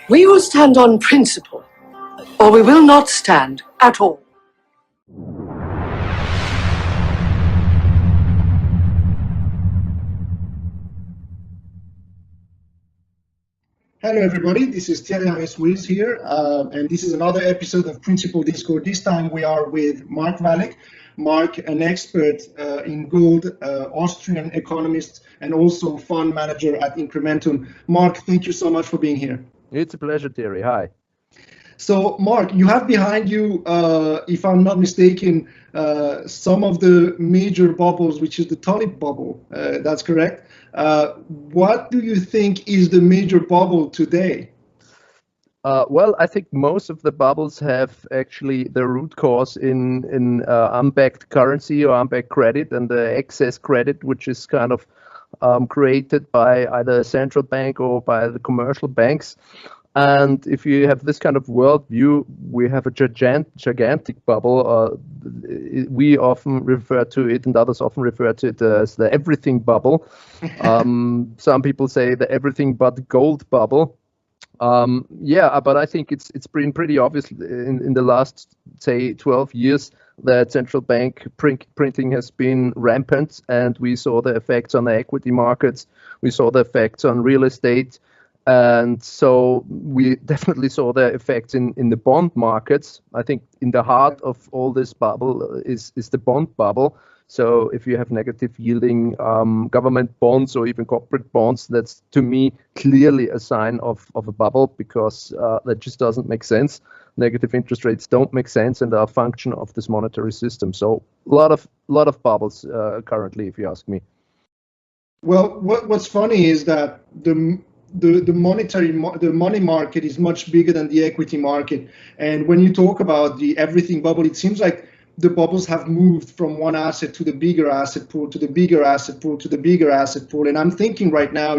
We will stand on principle, or we will not stand at all. Hello, everybody. This is Thierry Wills here, and this is another episode of Principal Discord. This time we are with Mark Valek. Mark, an expert in gold, Austrian economist, and also fund manager at Incrementum. Mark, thank you so much for being here. It's a pleasure, Thierry. Hi. So, Mark, you have behind you, if I'm not mistaken, some of the major bubbles, which is the tulip bubble. That's correct. What do you think is the major bubble today? Well, I think most of the bubbles have actually the root cause in unbacked currency or unbacked credit and the excess credit, which is kind of created by either a central bank or by the commercial banks. And if you have this kind of worldview, we have a gigantic bubble. We often refer to it, and others often refer to it as the everything bubble. Some people say the everything but gold bubble. But I think it's been pretty obvious in the last, say, 12 years that central bank printing has been rampant, and we saw the effects on the equity markets. We saw the effects on real estate. And so we definitely saw the effects in the bond markets. I think in the heart of all this bubble is the bond bubble. So if you have negative yielding government bonds or even corporate bonds, that's to me clearly a sign of a bubble, because that just doesn't make sense. Negative interest rates don't make sense and are a function of this monetary system. So a lot of bubbles currently, if you ask me. Well, what's funny is that the money market is much bigger than the equity market. And when you talk about the everything bubble, it seems like the bubbles have moved from one asset to the bigger asset pool, to the bigger asset pool, to the bigger asset pool. And I'm thinking right now,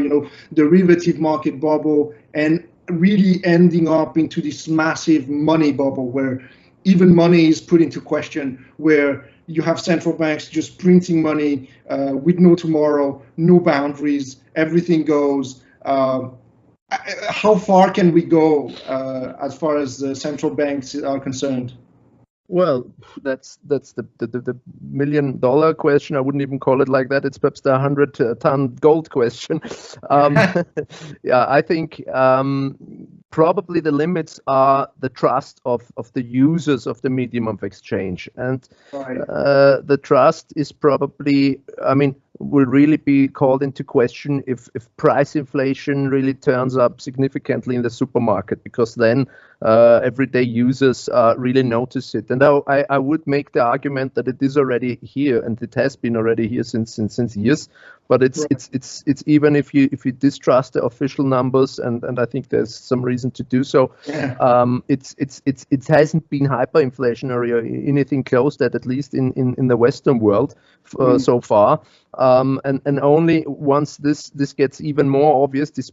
derivative market bubble, and really ending up into this massive money bubble where even money is put into question, where you have central banks just printing money with no tomorrow, no boundaries, everything goes. How far can we go as far as the central banks are concerned? Well, that's the $1 million question. I wouldn't even call it like that. It's perhaps the 100-ton gold question. I think probably the limits are the trust of the users of the medium of exchange. And the trust is probably, will really be called into question if price inflation really turns up significantly in the supermarket, because then everyday users really notice it. And I would make the argument that it is already here, and it has been already here since years. But it's even if you distrust the official numbers, and I think there's some reason to do so. Yeah. It hasn't been hyperinflationary or anything close to that, at least in the Western world so far. And only once this gets even more obvious, this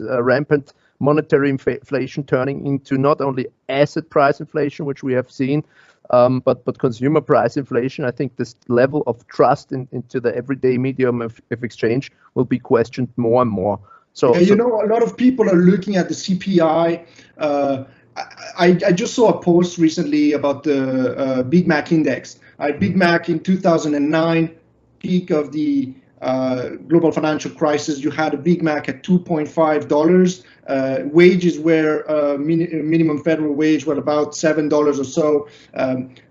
rampant monetary inflation turning into not only asset price inflation, which we have seen, but consumer price inflation, I think this level of trust into the everyday medium of exchange will be questioned more and more. So, a lot of people are looking at the CPI. I just saw a post recently about the Big Mac index. Big Mac in 2009, peak of the global financial crisis, you had a Big Mac at $2.5. Wages were minimum federal wage were about $7 or so.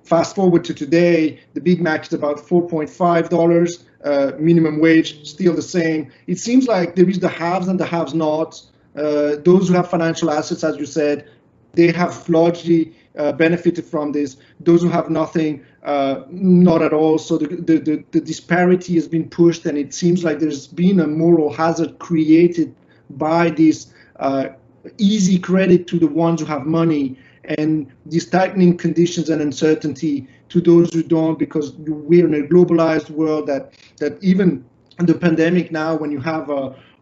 Fast forward to today, the Big Mac is about $4.5. Minimum wage still the same. It seems like there is the haves and the have-nots. Those who have financial assets, as you said, they have largely benefited from this. Those who have nothing, not at all. So the disparity has been pushed, and it seems like there's been a moral hazard created by this easy credit to the ones who have money, and these tightening conditions and uncertainty to those who don't, because we're in a globalized world that even the pandemic now, when you have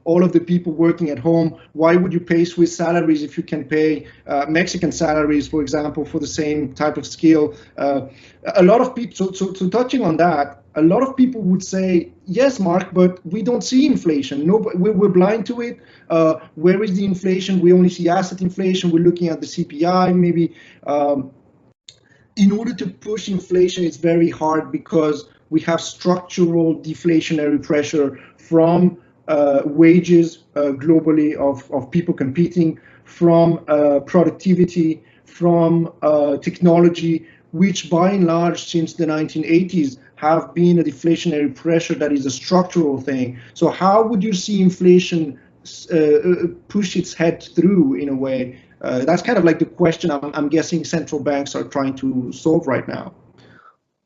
all of the people working at home. Why would you pay Swiss salaries if you can pay Mexican salaries, for example, for the same type of skill? A lot of people, so touching on that, a lot of people would say, yes, Mark, but we don't see inflation. No, we're blind to it. Where is the inflation? We only see asset inflation. We're looking at the CPI, maybe. In order to push inflation, it's very hard because we have structural deflationary pressure from wages globally of people competing, from productivity, from technology, which by and large since the 1980s have been a deflationary pressure that is a structural thing. So how would you see inflation push its head through in a way? That's kind of like the question I'm guessing central banks are trying to solve right now.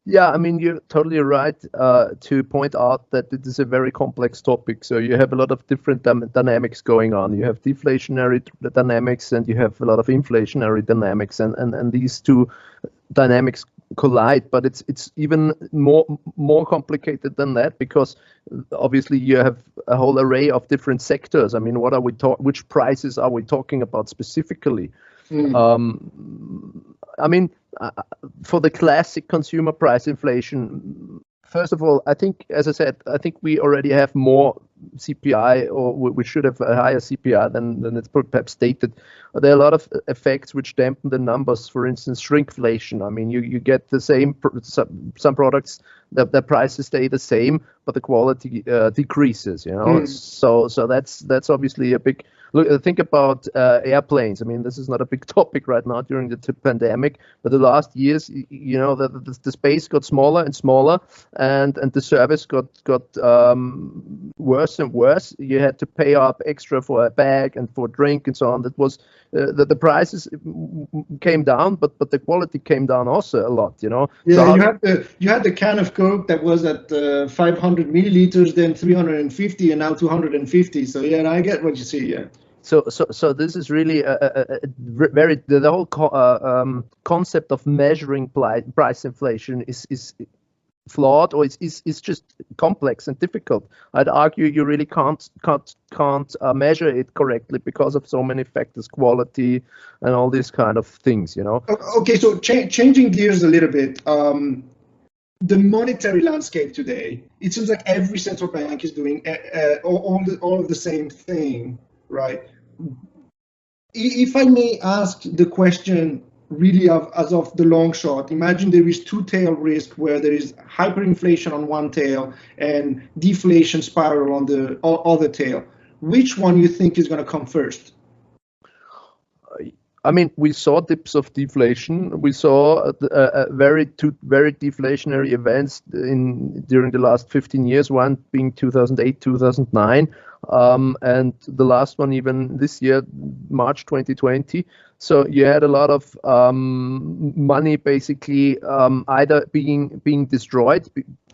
Yeah, I mean, you're totally right to point out that it is a very complex topic. So you have a lot of different dynamics going on. You have deflationary dynamics and you have a lot of inflationary dynamics, and these two dynamics collide. But it's even more complicated than that, because obviously you have a whole array of different sectors. I mean, what are we which prices are we talking about specifically? I mean, for the classic consumer price inflation, first of all, I think, as I said, I think we already have more CPI, or we should have a higher CPI than it's perhaps stated. There are a lot of effects which dampen the numbers. For instance, shrinkflation. I mean, you get the same, some products, the prices stay the same, but the quality decreases, you know. So that's obviously a big look. Think about airplanes. I mean, this is not a big topic right now during the pandemic, but the last years, you know, the space got smaller and smaller, and the service got worse and worse. You had to pay up extra for a bag and for drink and so on. That was the prices came down, but the quality came down also a lot, you know. Yeah, so you had the can of Coke that was at 500 milliliters, then 350, and now 250. So yeah, I get what you see. Yeah. So this is really a very the whole concept of measuring price inflation is flawed, or is just complex and difficult. I'd argue you really can't measure it correctly because of so many factors, quality and all these kind of things, you know. Okay, so changing gears a little bit. The monetary landscape today, it seems like every central bank is doing all of the same thing, right? If I may ask the question really as of the long shot, imagine there is two-tail risk where there is hyperinflation on one tail and deflation spiral on the other tail. Which one you think is going to come first? I mean, we saw dips of deflation. We saw very deflationary events during the last 15 years. One being 2008, 2009, and the last one even this year, March 2020. So you had a lot of money basically either being destroyed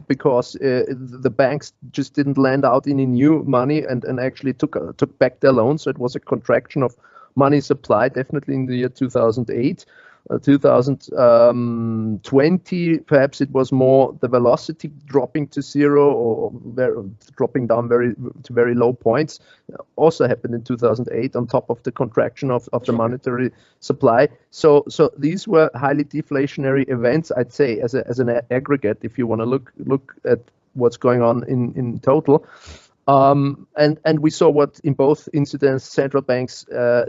because the banks just didn't lend out any new money and actually took back their loans. So it was a contraction of money supply, definitely in the year 2008. 2020, perhaps it was more the velocity dropping to zero or dropping down to very low points. Also happened in 2008 on top of the contraction of the monetary supply. So these were highly deflationary events, I'd say, as an aggregate, if you want to look at what's going on in total. And we saw what in both incidents central banks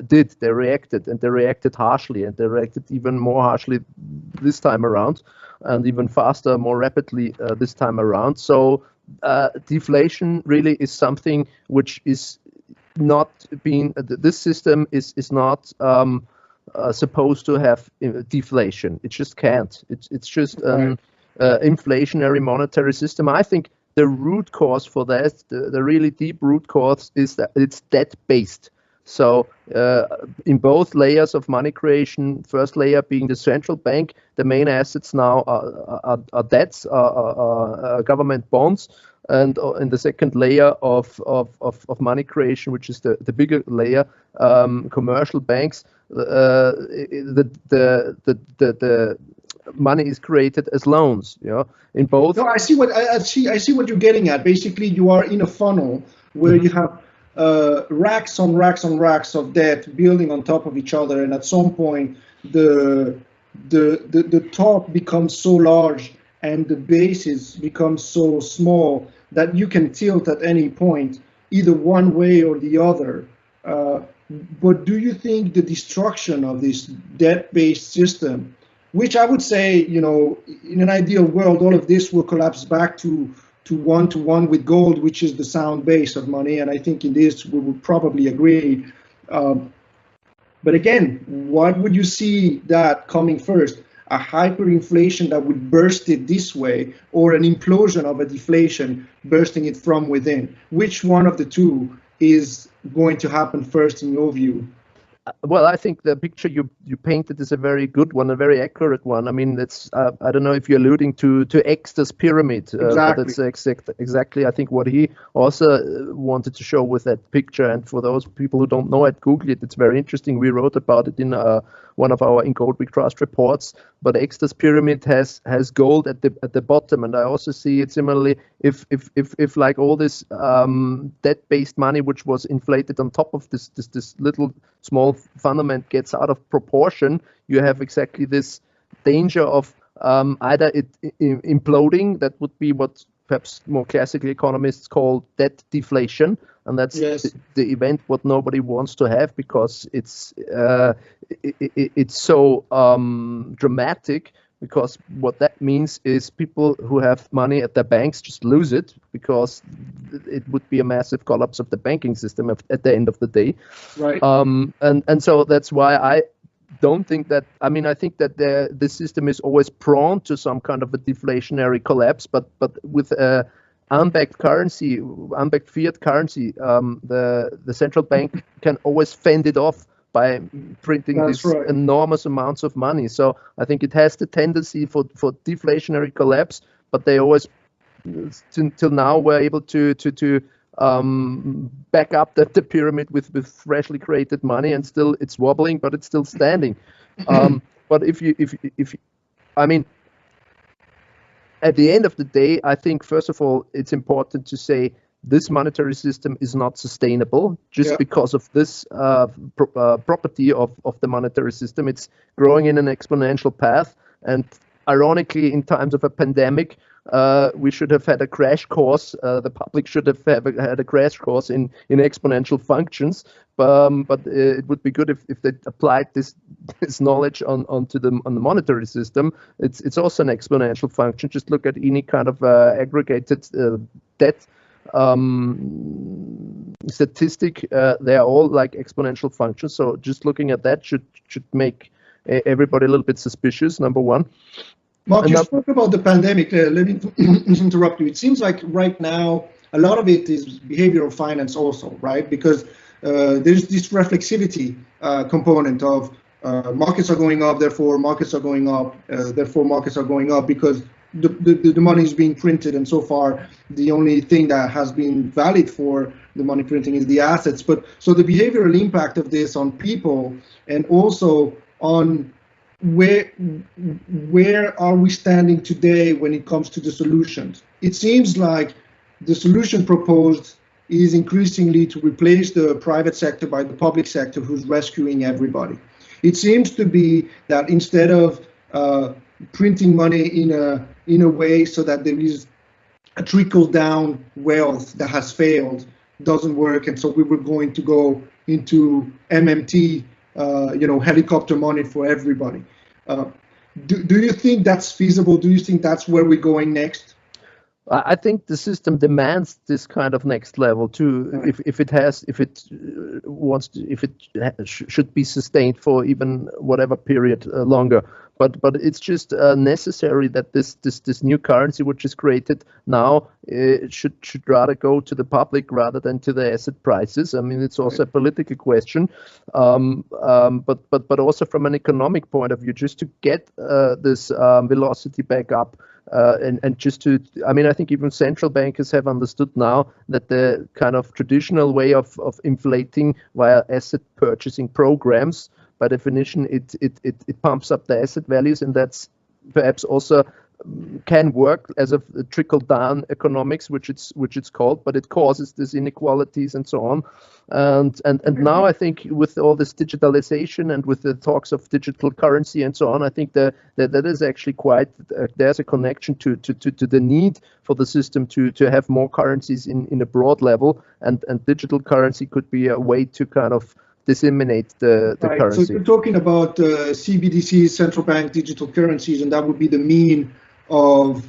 did. They reacted, and they reacted harshly, and they reacted even more harshly this time around, and even faster, more rapidly this time around. So deflation really is something which is not being. This system is not supposed to have deflation. It just can't. It's just an inflationary monetary system. I think the root cause for that, the really deep root cause, is that it's debt-based. So in both layers of money creation, first layer being the central bank, the main assets now are debts, are government bonds, and in the second layer of money creation, which is the bigger layer, commercial banks, the money is created as loans, you know, in both. No, I see what you're getting at. Basically, you are in a funnel where you have racks on racks on racks of debt building on top of each other, and at some point the top becomes so large and the bases become so small that you can tilt at any point, either one way or the other. But do you think the destruction of this debt-based system, which I would say, in an ideal world, all of this will collapse back to one with gold, which is the sound base of money, and I think in this we would probably agree. But again, what would you see that coming first? A hyperinflation that would burst it this way, or an implosion of a deflation bursting it from within? Which one of the two is going to happen first in your view? Well, I think the picture you painted is a very good one, a very accurate one. I mean, it's I don't know if you're alluding to Exter's pyramid, exactly. But that's exactly I think what he also wanted to show with that picture. And for those people who don't know it, Google it. It's very interesting. We wrote about it in one of our In Gold We Trust reports. But Exter's pyramid has gold at the bottom, and I also see it similarly. If like all this debt-based money, which was inflated on top of this little small fundament, gets out of proportion, you have exactly this danger of either it imploding. That would be what perhaps more classically economists call debt deflation, and that's yes. the event what nobody wants to have, because it's so dramatic. Because what that means is people who have money at their banks just lose it, because it would be a massive collapse of the banking system at the end of the day. Right. And so that's why I don't think that. I mean, I think that the system is always prone to some kind of a deflationary collapse. But with unbacked currency, unbacked fiat currency, the central bank can always fend it off by printing these enormous amounts of money. So I think it has the tendency for deflationary collapse, but they always, till now, were able to back up the pyramid with freshly created money, and still it's wobbling, but it's still standing. But if I mean, at the end of the day, I think first of all it's important to say this monetary system is not sustainable just because of this property of the monetary system. It's growing in an exponential path, and ironically, in times of a pandemic, we should have had a crash course. The public should have had a crash course in exponential functions. But it would be good if they applied this knowledge on the monetary system. It's also an exponential function. Just look at any kind of aggregated debt statistic. They are all like exponential functions. So just looking at that should make everybody a little bit suspicious. Number one. Mark, you spoke about the pandemic. Let me interrupt you. It seems like right now a lot of it is behavioral finance also, right? Because there's this reflexivity component of markets are going up, therefore markets are going up, therefore markets are going up, because the money is being printed, and so far the only thing that has been valid for the money printing is the assets. But so the behavioral impact of this on people, and also on where are we standing today when it comes to the solutions? It seems like the solution proposed is increasingly to replace the private sector by the public sector, who's rescuing everybody. It seems to be that instead of printing money in a way so that there is a trickle down wealth that has failed, doesn't work, and so we were going to go into MMT, helicopter money for everybody. Do you think that's feasible? Do you think that's where we're going next? I think the system demands this kind of next level too. If it should be sustained for even whatever period longer. But it's just necessary that this new currency, which is created now, should rather go to the public rather than to the asset prices. I mean, it's also a political question, but also from an economic point of view, just to get this velocity back up. And just to, I mean, I think even central bankers have understood now that the kind of traditional way of inflating via asset purchasing programs, by definition, it pumps up the asset values, and that's perhaps also can work as a trickle-down economics, which it's called, but it causes these inequalities and so on. And now I think with all this digitalization and with the talks of digital currency and so on, I think that is actually quite there's a connection to the need for the system to have more currencies in a broad level, and digital currency could be a way to kind of disseminate the right. currency. So you're talking about CBDCs, central bank digital currencies, and that would be the mean of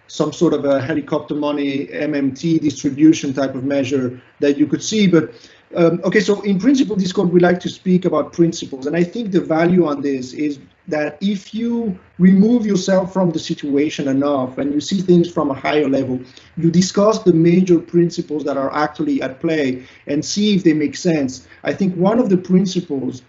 some sort of a helicopter money, MMT distribution type of measure that you could see. But okay, so in principle Discord, we like to speak about principles, and I think the value on this is that if you remove yourself from the situation enough and you see things from a higher level, you discuss the major principles that are actually at play and see if they make sense. I think one of the principles,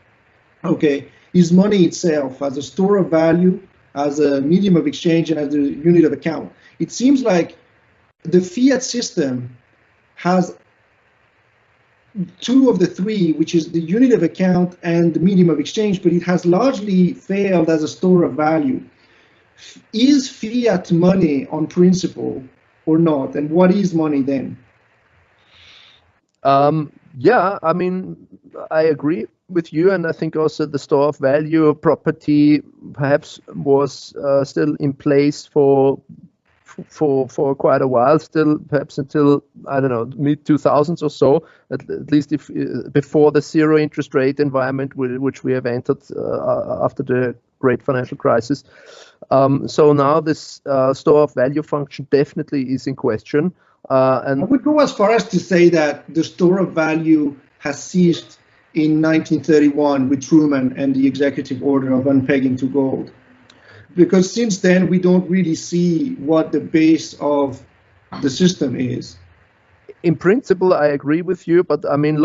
okay, is money itself as a store of value, as a medium of exchange, and as a unit of account. It seems like the fiat system has two of the three, which is the unit of account and the medium of exchange, but it has largely failed as a store of value. Is fiat money on principle or not? And what is money then? Yeah, I mean, I agree with you, and I think also the store of value property perhaps was still in place for quite a while, still perhaps until, I don't know, mid 2000s or so, at least if before the zero interest rate environment which we have entered after the great financial crisis. So now this store of value function definitely is in question. And I would go as far as to say that the store of value has ceased in 1931 with Truman and the executive order of unpegging to gold. Because since then, we don't really see what the base of the system is. In principle, I agree with you, but I mean,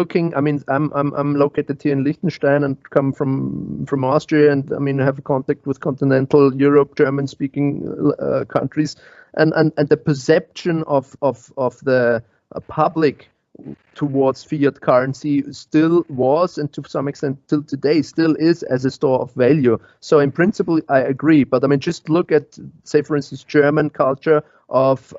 I'm located here in Liechtenstein and come from Austria, and I mean, I have contact with continental Europe, German-speaking countries, and the perception of the public towards fiat currency still was, and to some extent till today still is, as a store of value. So in principle, I agree. But I mean, just look at, say, for instance, German culture of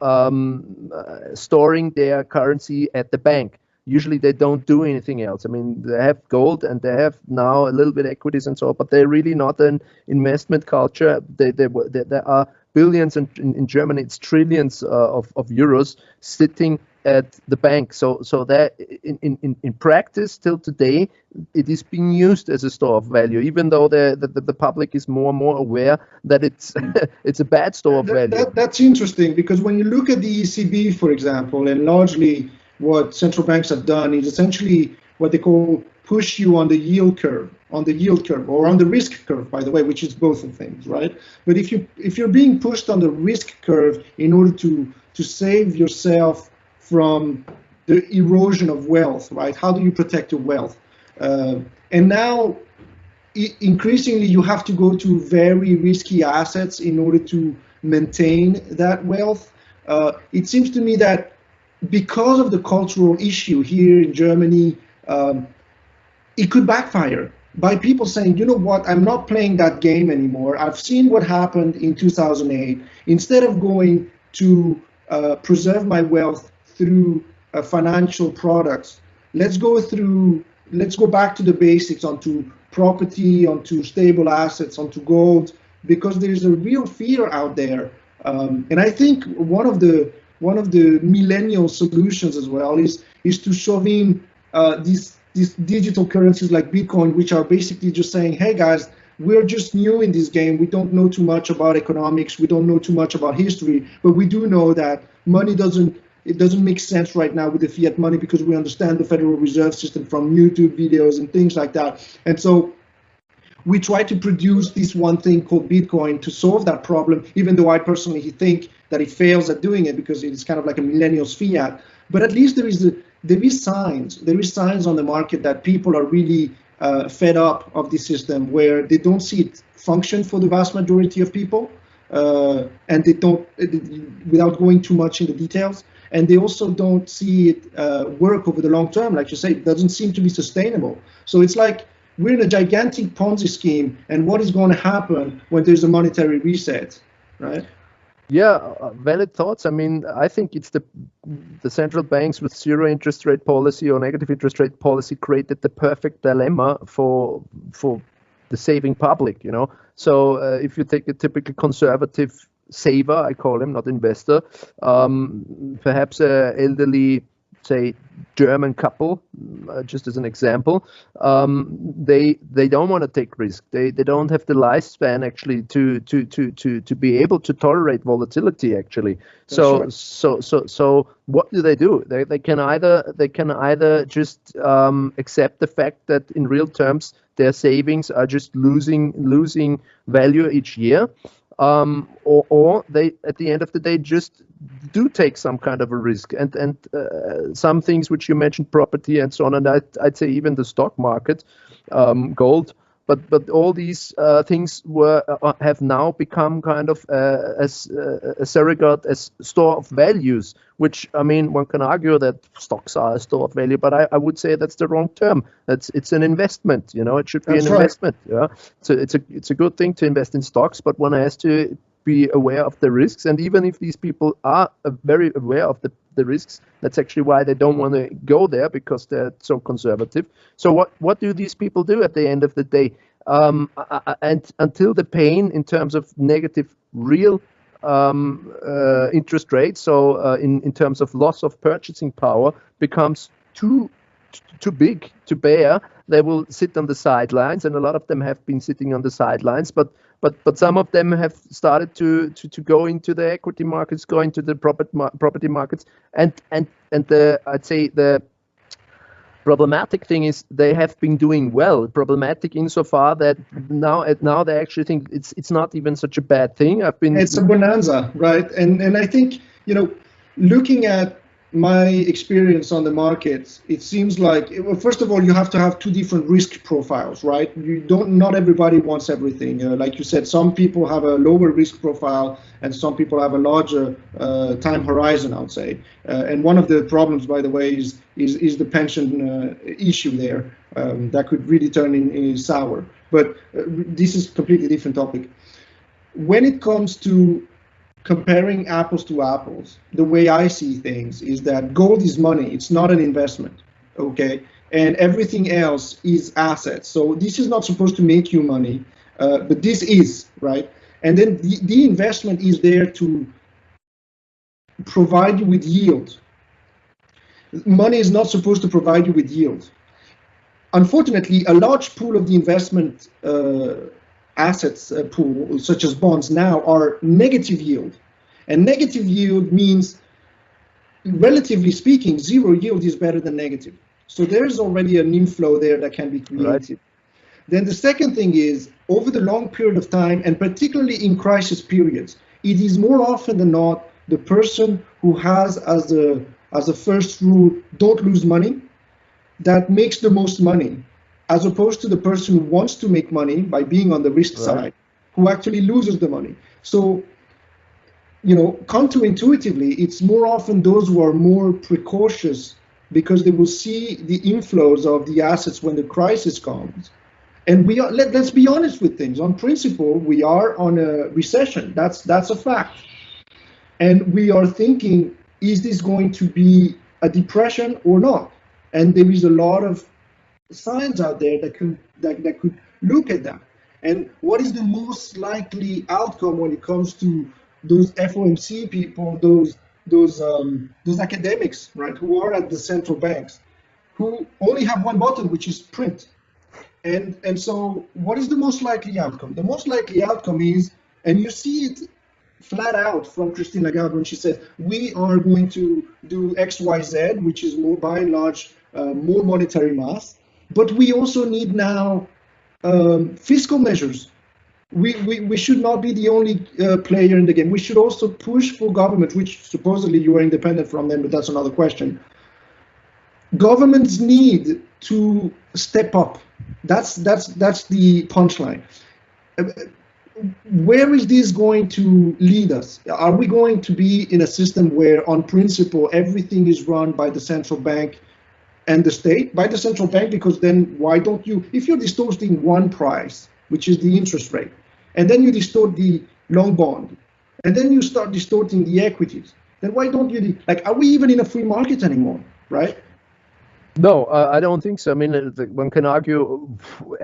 storing their currency at the bank. Usually they don't do anything else. I mean, they have gold and they have now a little bit equities and so on, but they're really not an investment culture. There are billions, and in Germany it's trillions of euros sitting at the bank. So that in practice till today, it is being used as a store of value, even though the public is more and more aware that it's it's a bad store of value. That's interesting, because when you look at the ECB, for example, and largely what central banks have done is essentially what they call push you on the yield curve, or on the risk curve, by the way, which is both of things, right? But if you're being pushed on the risk curve in order to save yourself from the erosion of wealth, right? How do you protect your wealth? And now, increasingly, you have to go to very risky assets in order to maintain that wealth. It seems to me that because of the cultural issue here in Germany, it could backfire by people saying, you know what, I'm not playing that game anymore. I've seen what happened in 2008. Instead of going to preserve my wealth through financial products, let's go back to the basics, onto property, onto stable assets, onto gold, because there's a real fear out there. And I think one of the millennial solutions as well is to shove in these digital currencies like Bitcoin, which are basically just saying, hey guys, we're just new in this game. We don't know too much about economics. We don't know too much about history, but we do know that money doesn't make sense right now with the fiat money, because we understand the Federal Reserve System from YouTube videos and things like that. And so we try to produce this one thing called Bitcoin to solve that problem, even though I personally think that it fails at doing it because it's kind of like a millennials fiat. But at least there is signs on the market that people are really fed up of this system, where they don't see it function for the vast majority of people, and they don't, without going too much into details, and they also don't see it work over the long term. Like you say, it doesn't seem to be sustainable. So it's like we're in a gigantic Ponzi scheme, and what is going to happen when there's a monetary reset, right? Yeah, valid thoughts. I mean, I think it's the central banks with zero interest rate policy or negative interest rate policy created the perfect dilemma for the saving public. So if you take a typical conservative saver, I call him, not investor, perhaps a elderly, say, German couple, just as an example, they don't want to take risk. They don't have the lifespan actually to be able to tolerate volatility actually. So right. so what do? They can either just accept the fact that in real terms their savings are just losing value each year, or they at the end of the day just do take some kind of a risk, and some things which you mentioned, property and so on, and I'd say even the stock market, gold, but all these things have now become kind of as a surrogate, as store of values, which, I mean, one can argue that stocks are a store of value, but I would say that's the wrong term. It's an investment. It should be an That's right. investment. Yeah, so it's a good thing to invest in stocks, but one has to be aware of the risks. And even if these people are very aware of the risks, that's actually why they don't want to go there, because they're so conservative. So what do these people do at the end of the day? And until the pain in terms of negative real interest rates, so in terms of loss of purchasing power, becomes too big to bear, they will sit on the sidelines, and a lot of them have been sitting on the sidelines. But some of them have started to go into the equity markets, go into the property markets, and I'd say the problematic thing is they have been doing well. Problematic insofar that now they actually think it's not even such a bad thing. It's a bonanza, right? And I think, looking at my experience on the market, it seems like, well, first of all, you have to have two different risk profiles, right? Not everybody wants everything. Like you said, some people have a lower risk profile and some people have a larger time horizon, I would say. And one of the problems, by the way, is the pension issue there. That could really turn in sour. But this is a completely different topic. When it comes to comparing apples to apples, the way I see things is that gold is money. It's not an investment, okay? And everything else is assets. So this is not supposed to make you money, but this is, right? And then the investment is there to provide you with yield. Money is not supposed to provide you with yield. Unfortunately, a large pool of the investment assets pool, such as bonds now, are negative yield. And negative yield means, relatively speaking, zero yield is better than negative. So there's already an inflow there that can be created. Right. Then the second thing is, over the long period of time, and particularly in crisis periods, it is more often than not the person who has as a first rule, don't lose money, that makes the most money, as opposed to the person who wants to make money by being on the risk side, who actually loses the money. So, counterintuitively, it's more often those who are more precautious, because they will see the inflows of the assets when the crisis comes. And let's be honest with things. On principle, we are on a recession. That's a fact. And we are thinking, is this going to be a depression or not? And there is a lot of signs out there that could look at that. And what is the most likely outcome when it comes to those FOMC people, those academics, right, who are at the central banks, who only have one button, which is print. And so what is the most likely outcome? The most likely outcome is, and you see it flat out from Christine Lagarde when she said, we are going to do X, Y, Z, which is more, by and large, more monetary mass. But we also need now fiscal measures. We should not be the only player in the game. We should also push for government, which supposedly you are independent from them, but that's another question. Governments need to step up. That's the punchline. Where is this going to lead us? Are we going to be in a system where, on principle, everything is run by the central bank and the state? By the central bank, because then why don't you, if you're distorting one price, which is the interest rate, and then you distort the long bond, and then you start distorting the equities. Then why don't you, like, are we even in a free market anymore, right? No, I don't think so. I mean, one can argue,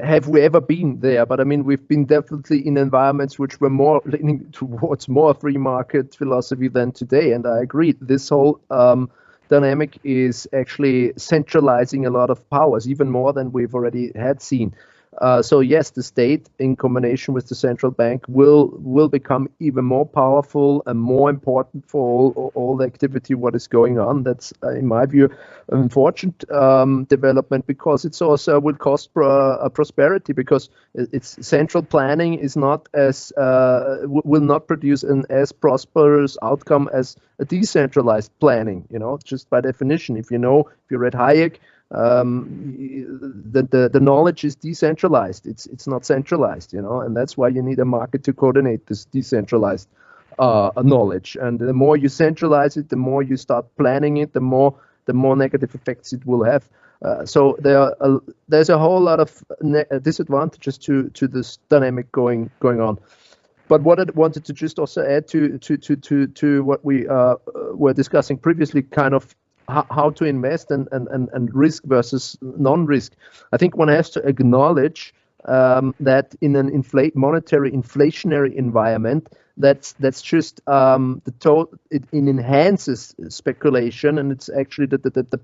have we ever been there? But I mean, we've been definitely in environments which were more leaning towards more free market philosophy than today. And I agree, this whole dynamic is actually centralizing a lot of powers, even more than we've already had seen. So yes, the state, in combination with the central bank, will become even more powerful and more important for all the activity what is going on. That's, in my view, an unfortunate development, because it's also will cost prosperity, because its central planning is not as will not produce an as prosperous outcome as a decentralized planning. You know, just by definition, if you read Hayek. The knowledge is decentralized. It's not centralized, and that's why you need a market to coordinate this decentralized knowledge. And the more you centralize it, the more you start planning it, the more negative effects it will have. So there's a whole lot of disadvantages to this dynamic going on. But what I wanted to just also add to what we were discussing previously, kind of how to invest and risk versus non-risk. I think one has to acknowledge that in an monetary inflationary environment, that's just it enhances speculation, and it's actually the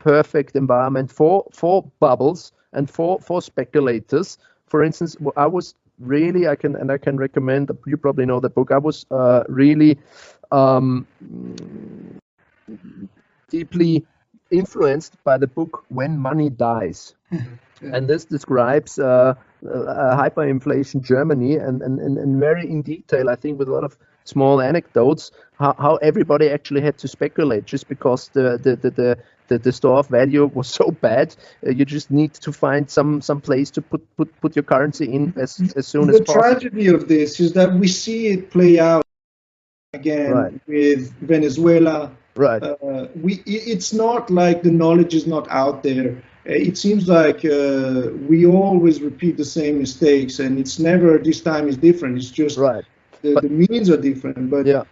perfect environment for bubbles and for speculators. For instance, I was really, I can recommend, you probably know the book. I was really deeply influenced by the book When Money Dies. And this describes hyperinflation Germany, and very in detail, I think, with a lot of small anecdotes, how everybody actually had to speculate just because the store of value was so bad. You just need to find some place to put your currency in as soon as possible. The tragedy of this is that we see it play out again with Venezuela. Right. It's not like the knowledge is not out there. It seems like we always repeat the same mistakes, and it's never this time is different. It's just the means are different. But yeah.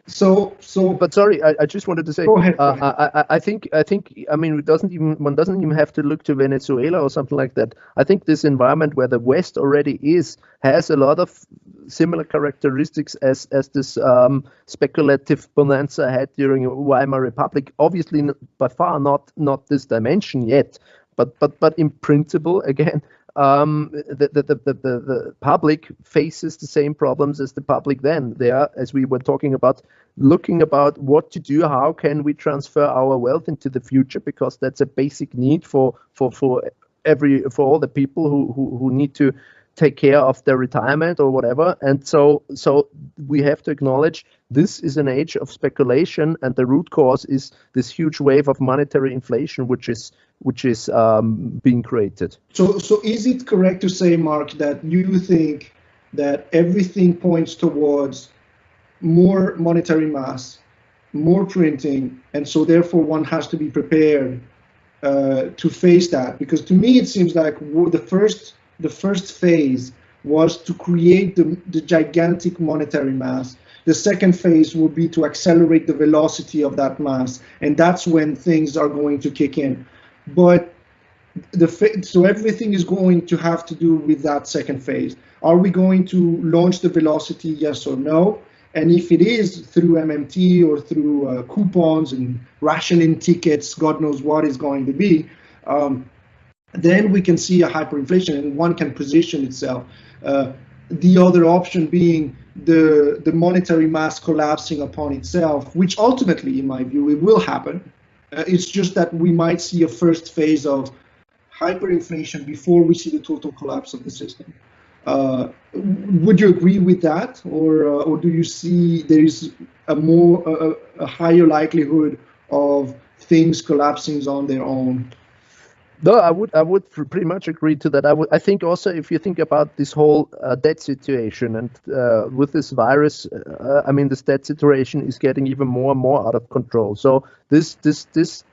So. But sorry, I just wanted to say. Go ahead. I think. I mean, one doesn't even have to look to Venezuela or something like that. I think this environment where the West already has a lot of similar characteristics as this speculative bonanza had during Weimar Republic. Obviously, by far not this dimension yet, but in principle, again. The public faces the same problems as the public then. They are, as we were talking about, looking about what to do, how can we transfer our wealth into the future, because that's a basic need for all the people who need to take care of their retirement or whatever. And so we have to acknowledge this is an age of speculation, and the root cause is this huge wave of monetary inflation, which is being created. So is it correct to say, Mark, that you think that everything points towards more monetary mass, more printing, and so therefore one has to be prepared to face that? Because to me it seems like the first phase was to create the gigantic monetary mass. The second phase will be to accelerate the velocity of that mass, and that's when things are going to kick in. But so everything is going to have to do with that second phase. Are we going to launch the velocity, yes or no? And if it is through MMT or through coupons and rationing tickets, God knows what is going to be, then we can see a hyperinflation, and one can position itself. The other option being the monetary mass collapsing upon itself, which ultimately, in my view, it will happen. It's just that we might see a first phase of hyperinflation before we see the total collapse of the system. Would you agree with that, or do you see there is a higher likelihood of things collapsing on their own? No, I would pretty much agree to that. I think also, if you think about this whole debt situation, and with this virus, I mean, this debt situation is getting even more and more out of control. So this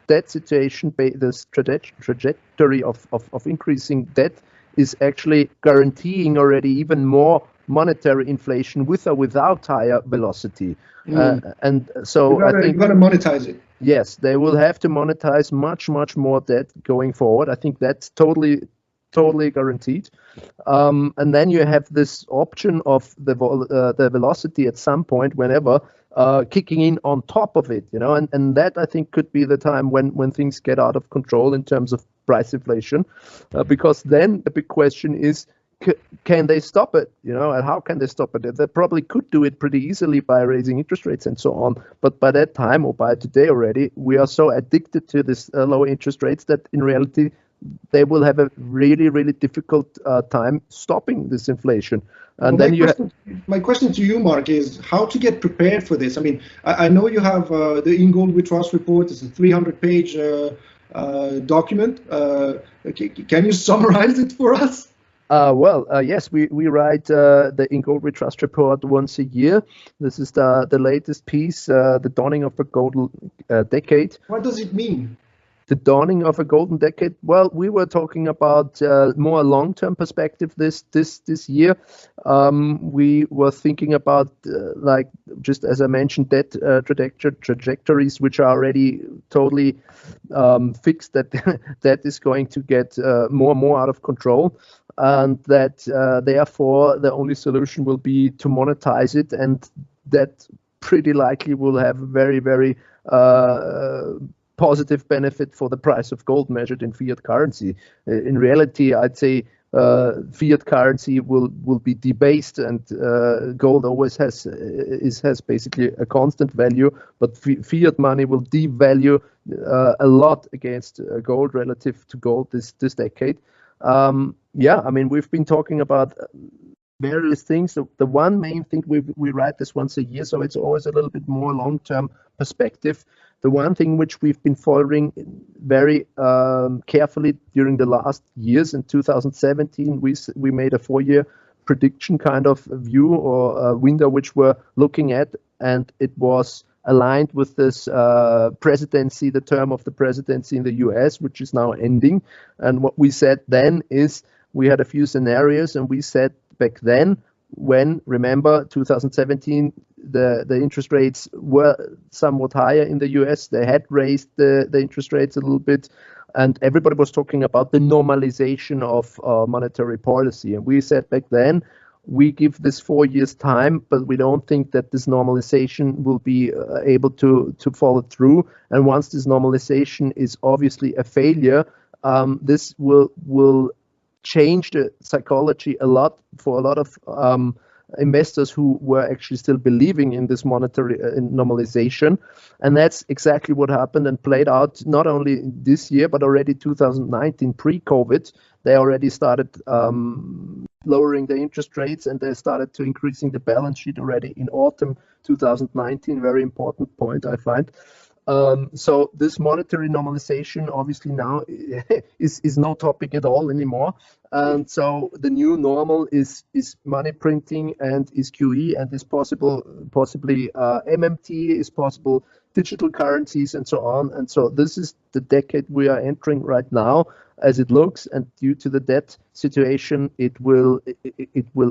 debt situation, this trajectory of increasing debt, is actually guaranteeing already even more monetary inflation with or without higher velocity. And so I think you gotta monetize it. yes, they will have to monetize much more debt going forward. I think that's totally guaranteed. And then you have this option of the velocity at some point, whenever, kicking in on top of it, and that I think could be the time when things get out of control in terms of price inflation, because then the big question is, can they stop it? And how can they stop it? They probably could do it pretty easily by raising interest rates and so on. But by that time, or by today already, we are so addicted to this low interest rates that in reality, they will have a really difficult time stopping this inflation. And well, then my question to you, Mark, is how to get prepared for this. I mean, I know you have the In Gold We Trust report. It's a 300-page document. Can you summarize it for us? Yes, we write the In Gold We Trust report once a year. This is the latest piece, the dawning of a golden decade. What does it mean? The dawning of a golden decade. Well, we were talking about more long-term perspective this year. We were thinking about like, just as I mentioned, debt trajectories, which are already totally fixed. That that is going to get more and more out of control, and that therefore the only solution will be to monetize it, and that pretty likely will have very positive benefit for the price of gold measured in fiat currency. In reality, I'd say fiat currency will be debased, and gold always has basically a constant value, but fiat money will devalue a lot against gold relative to gold this decade. I mean, we've been talking about various things. The one main thing, we write this once a year, so it's always a little bit more long-term perspective. The one thing which we've been following very carefully during the last years, in 2017, we made a 4-year prediction kind of view, or a window which we're looking at, and it was aligned with this presidency, the term of the presidency in the US, which is now ending. And what we said then is, we had a few scenarios, and we said back then, when, remember, 2017, the interest rates were somewhat higher in the US. They had raised the interest rates a little bit, and everybody was talking about the normalization of monetary policy. And we said back then, we give this 4 years time, but we don't think that this normalization will be able to follow through. And once this normalization is obviously a failure, this will change the psychology a lot for a lot of investors who were actually still believing in this monetary normalization. And that's exactly what happened and played out not only this year, but already 2019, pre-COVID. They already started lowering the interest rates, and they started to increasing the balance sheet already in autumn 2019. Very important point, I find. So this monetary normalization obviously now is no topic at all anymore. And so the new normal is money printing, and is QE, and is possibly MMT, is possible digital currencies, and so on. And so this is the decade we are entering right now, as it looks. And due to the debt situation, it will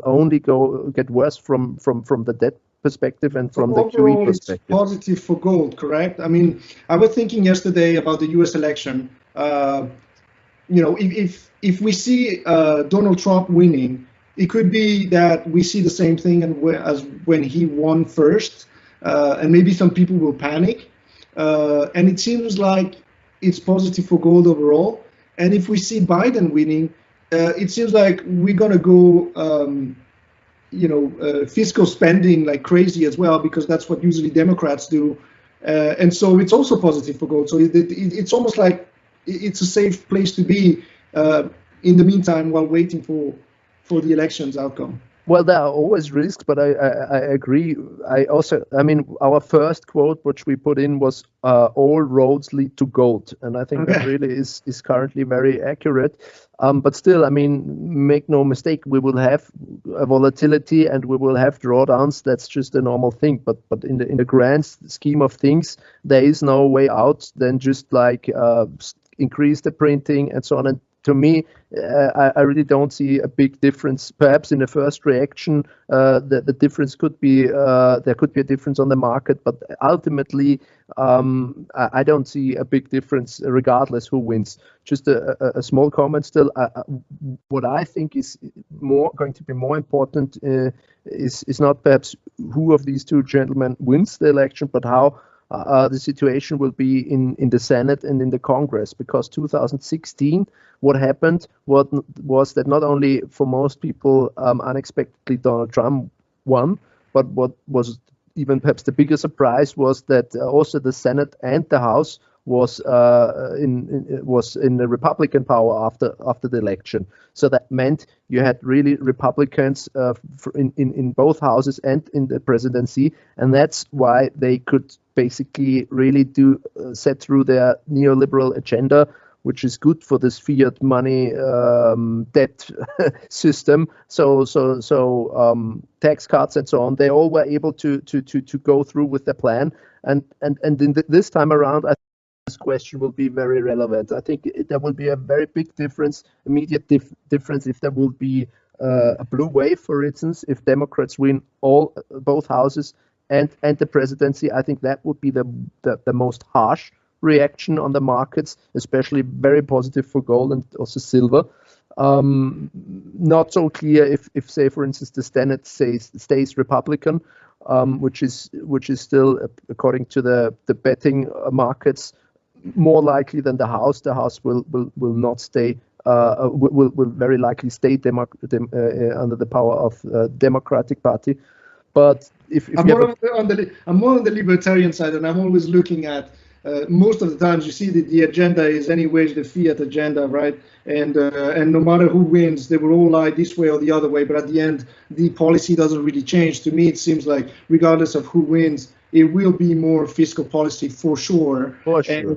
only get worse from the debt perspective and from the QE perspective. It's positive for gold, correct? I mean, I was thinking yesterday about the U.S. election. If we see Donald Trump winning, it could be that we see the same thing as when he won first, and maybe some people will panic. And it seems like it's positive for gold overall. And if we see Biden winning, it seems like we're gonna go. Fiscal spending like crazy as well, because that's what usually Democrats do. And so it's also positive for gold. So it's almost like it's a safe place to be in the meantime while waiting for the election's outcome. Well, there are always risks, but I agree. I mean, our first quote, which we put in, was all roads lead to gold. And I think that really is currently very accurate. But still, I mean, make no mistake, we will have a volatility and we will have drawdowns. That's just a normal thing. But in the grand scheme of things, there is no way out than just like increase the printing and so on. And to me, I really don't see a big difference. Perhaps in the first reaction, the difference could be there could be a difference on the market, but ultimately, I don't see a big difference regardless who wins. Just a small comment still. What I think is going to be more important is not perhaps who of these two gentlemen wins the election, but how the situation will be in the Senate and in the Congress, because 2016, what happened was that not only for most people unexpectedly Donald Trump won, but what was even perhaps the bigger surprise was that also the Senate and the House was in the Republican power after the election. So that meant you had really Republicans in both houses and in the presidency, and that's why they could basically really set through their neoliberal agenda, which is good for this fiat money debt system. So tax cuts and so on. They all were able to go through with the plan, and this time around, I think this question will be very relevant. I think there will be a very big difference, immediate difference, if there will be a blue wave, for instance, if Democrats win both houses and the presidency. I think that would be the most harsh reaction on the markets, especially very positive for gold and also silver. Not so clear if say, for instance, the Senate stays Republican, which is still, according to the betting markets, more likely than the House. The House will not stay. Will very likely stay under the power of Democratic Party. But I'm more on the libertarian side, and I'm always looking at most of the times you see that the agenda is anyways the fiat agenda, right? And no matter who wins, they will all lie this way or the other way. But at the end, the policy doesn't really change. To me, it seems like regardless of who wins, it will be more fiscal policy for sure. And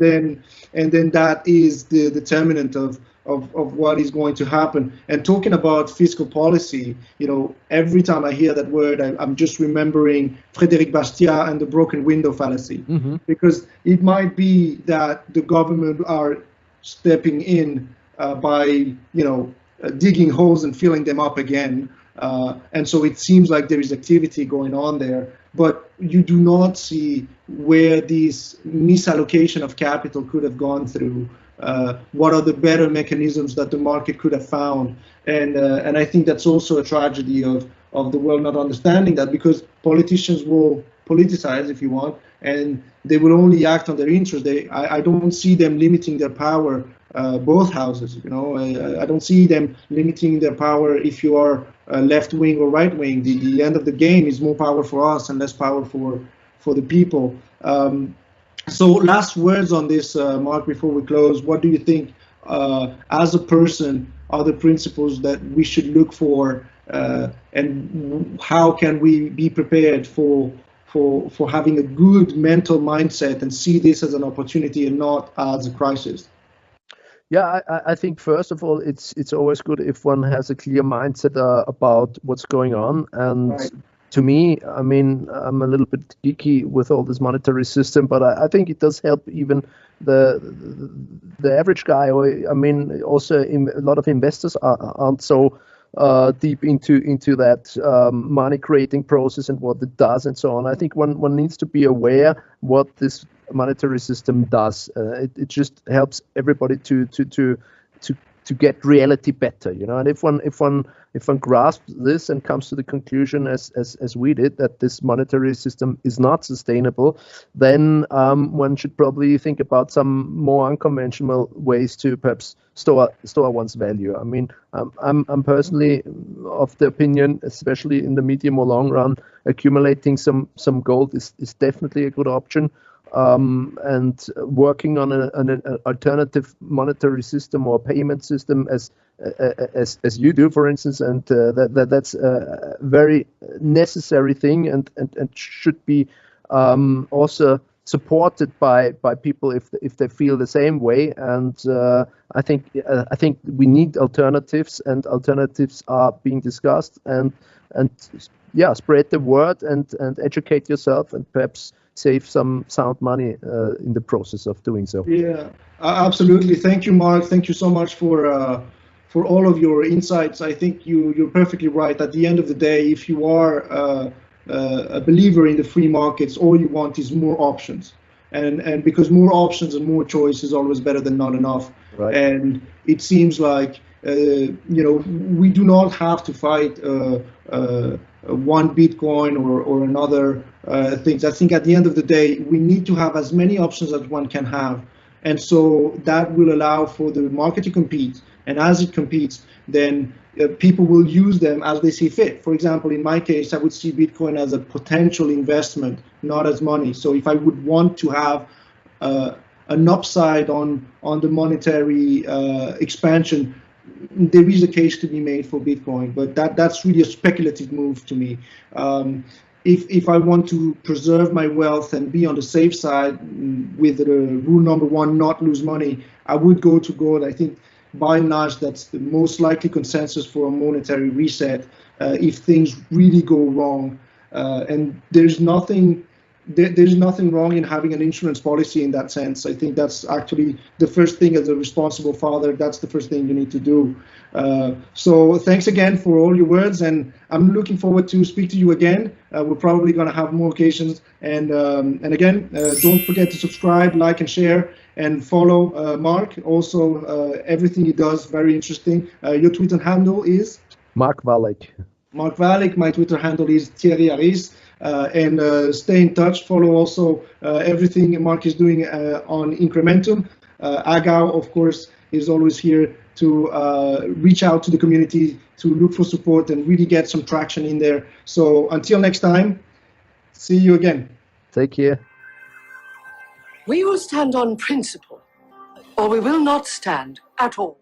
then that is the determinant of what is going to happen. And talking about fiscal policy, every time I hear that word, I'm just remembering Frédéric Bastiat and the broken window fallacy, because it might be that the government are stepping in by digging holes and filling them up again, and so it seems like there is activity going on there, but you do not see where this misallocation of capital could have gone through. What are the better mechanisms that the market could have found? And I think that's also a tragedy of the world not understanding that, because politicians will politicize, if you want, and they will only act on their interest. I don't see them limiting their power, both houses. I don't see them limiting their power if you are left wing or right wing. The end of the game is more power for us and less power for the people. So last words on this, Mark, before we close. What do you think, as a person, are the principles that we should look for, and how can we be prepared for having a good mental mindset and see this as an opportunity and not as a crisis? Yeah, I think first of all, it's always good if one has a clear mindset about what's going on. And right. To me, I mean, I'm a little bit geeky with all this monetary system, but I think it does help even the average guy. Or I mean, also a lot of investors aren't so deep into that money creating process and what it does and so on. I think one needs to be aware what this monetary system does. It just helps everybody to get reality better, And if one grasps this and comes to the conclusion, as we did, that this monetary system is not sustainable, then one should probably think about some more unconventional ways to perhaps store one's value. I mean, I'm personally of the opinion, especially in the medium or long run, accumulating some gold is definitely a good option. And working on an alternative monetary system or payment system as you do, for instance, and that's a very necessary thing and should be also supported by people if they feel the same way. And I think we need alternatives, and alternatives are being discussed. And and yeah, spread the word and educate yourself, and perhaps save some sound money in the process of doing so. Yeah, absolutely. Thank you, Mark. Thank you so much for all of your insights. I think you're perfectly right. At the end of the day, if you are a believer in the free markets, all you want is more options, and because more options and more choice is always better than not enough. Right. And it seems like we do not have to fight one Bitcoin or another things. I think at the end of the day, we need to have as many options as one can have. And so that will allow for the market to compete. And as it competes, then people will use them as they see fit. For example, in my case, I would see Bitcoin as a potential investment, not as money. So if I would want to have an upside on the monetary expansion, there is a case to be made for Bitcoin, but that's really a speculative move to me. If I want to preserve my wealth and be on the safe side with the rule number one, not lose money, I would go to gold. I think by and large, that's the most likely consensus for a monetary reset if things really go wrong. And there's nothing wrong in having an insurance policy in that sense. I think that's actually the first thing as a responsible father. That's the first thing you need to do. So thanks again for all your words, and I'm looking forward to speak to you again. We're probably going to have more occasions. And again, don't forget to subscribe, like, and share, and follow Mark. Also, everything he does, very interesting. Your Twitter handle is? Mark Valek. Mark Valek. My Twitter handle is Thierry Harris. And stay in touch. Follow also everything Mark is doing on Incrementum. Agao, of course, is always here to reach out to the community, to look for support and really get some traction in there. So until next time, see you again. Take care. We will stand on principle, or we will not stand at all.